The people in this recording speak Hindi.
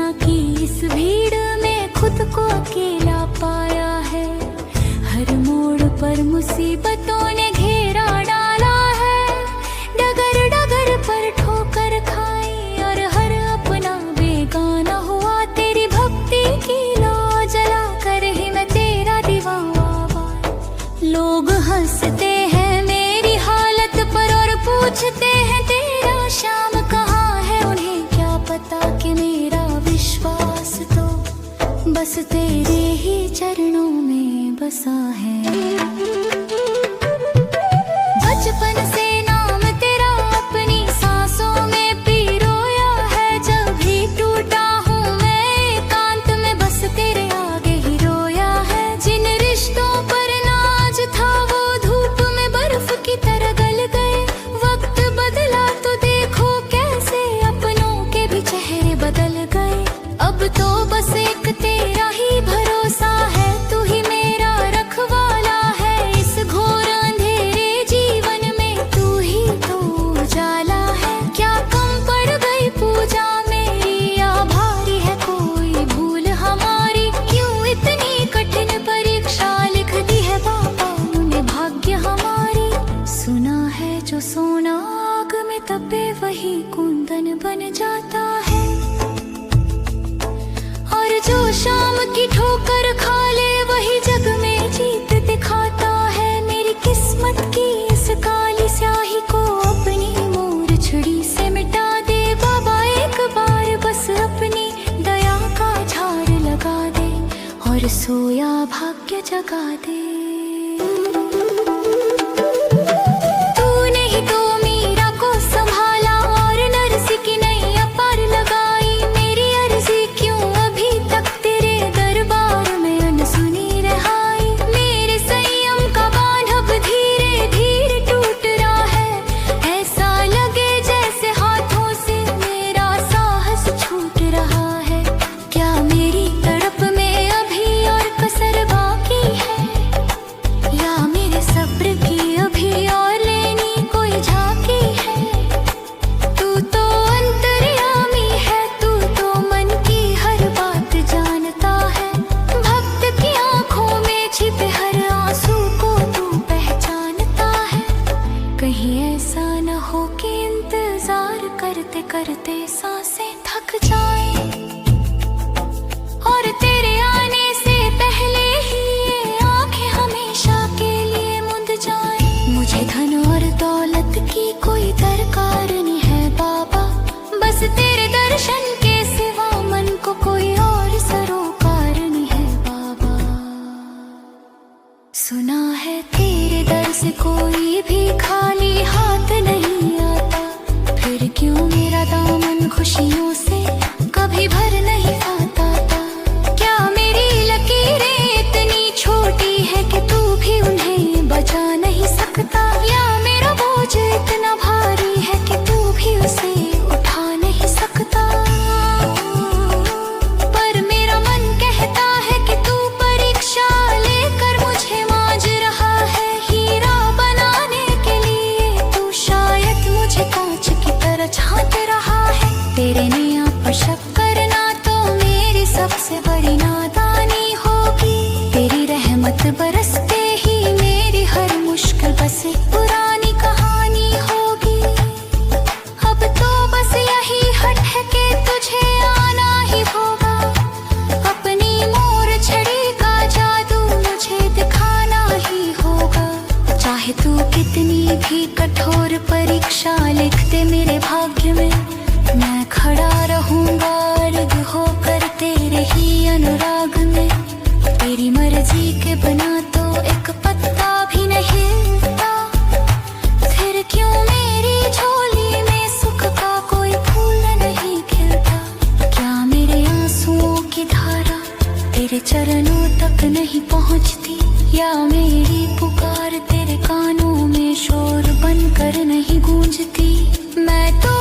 दुनिया की इस भीड़ में खुद को अकेला पाया है। हर मोड़ पर मुसीबतों ने घेरा डाला है। डगर डगर पर ठोकर खाई और हर अपना बेगाना हुआ। तेरी भक्ति की लौ जला कर ही मैं तेरा दीवाना। लोग हंसते हैं मेरी हालत पर और पूछते हैं तेरा शाम कहाँ है। उन्हें क्या पता कि मेरा विश्वास तो बस तेरे ही चरणों में बसा है। बचपन से नाम तेरा अपनी सांसों में पिरोया है। जब भी टूटा हूँ मैं एकांत में बस तेरे आगे ही रोया है। जिन रिश्तों पर नाज था वो धूप में बर्फ की तरह गल गए। वक्त बदला तो देखो कैसे अपनों के भी चेहरे बदल गए। अब तो बस एक तेरा ही भरोसा है। तू ही मेरा रखवाला है। इस घोर अंधेरे जीवन में तू ही तो उजाला है। क्या कम पड़ गई पूजा मेरी या भारी है कोई भूल हमारी। क्यों इतनी कठिन परीक्षा लिख दी है बाबा ने भाग्य हमारी। सुना है जो सोना आग में तपे वही कुंदन बन जाता है। और जो शाम की ठोकर खा ले वही जग में जीत दिखाता है। मेरी किस्मत की इस काली स्याही को अपनी मोर छुरी से मिटा दे बाबा। एक बार बस अपनी दया का झाड़ लगा दे और सोया भाग्य जगा दे। तूने ही तो मीरा को संभाला और नरसी की नैया पार लगाई। मेरी अर्जी क्यों अभी तक तेरे दरबार में अनसुनी रहाई। मेरे संयम का बांध अब धीरे धीरे टूट रहा है। ऐसा लगे जैसे हाथों से मेरा साहस छूट रहा है। क्या मेरी तड़प में अभी और कसर बाकी है या मेरे सब्र की अभी और लेनी कोई झांकी है। तू तो अंतर्यामी है। तू तो मन की हर बात जानता है। भक्त की आंखों में छिपे हर आंसू को तू पहचानता है। कहीं ऐसा न हो कि इंतजार करते करते सांसें थक जाएं और तेरे आने से पहले ही ये आंखें हमेशा के लिए मुंद जाएं। मुझे धन और दौलत की कोई दरकार नहीं है बाबा। बस तेरे दर्शन के सिवा मन को कोई और सरोकार नहीं है बाबा। सुना है तेरे दर से कोई भी खाली हाथ नहीं आता। फिर क्यों मेरा दामन खुशियों से कभी भर नहीं पाता था। क्या मेरी लकीरें इतनी छोटी है कि तू भी उन्हें बचा नहीं सकता। या मेरा बोझ इतना भारी है कि तू भी उसे उठा नहीं सकता। पर मेरा मन कहता है कि तू परीक्षा लेकर मुझे मांझ रहा है। हीरा बनाने के लिए तू शायद मुझे कांच की तरह छांट रहा है। तेरे नया पर शक करना तो मेरी सबसे बड़ी नादानी होगी। तेरी रहमत बरसते ही मेरी हर मुश्किल बस एक पुरानी कहानी होगी। अब तो बस यही हट है कि तुझे आना ही होगा। अपनी मोर छड़ी का जादू मुझे दिखाना ही होगा। चाहे तू कितनी भी कठोर परीक्षा लिख दे मेरे भाग्य में। मैं खड़ा रहूंगा अर्घ होकर तेरे ही अनुराग में। तेरी मर्जी के बिना तो एक पत्ता भी नहीं हिलता। फिर क्यों मेरी झोली में सुख का कोई फूल नहीं खिलता। क्या मेरे आंसुओं की धारा तेरे चरणों तक नहीं पहुंचती। या मेरी पुकार तेरे कानों में शोर बनकर नहीं गूंजती। मैं तो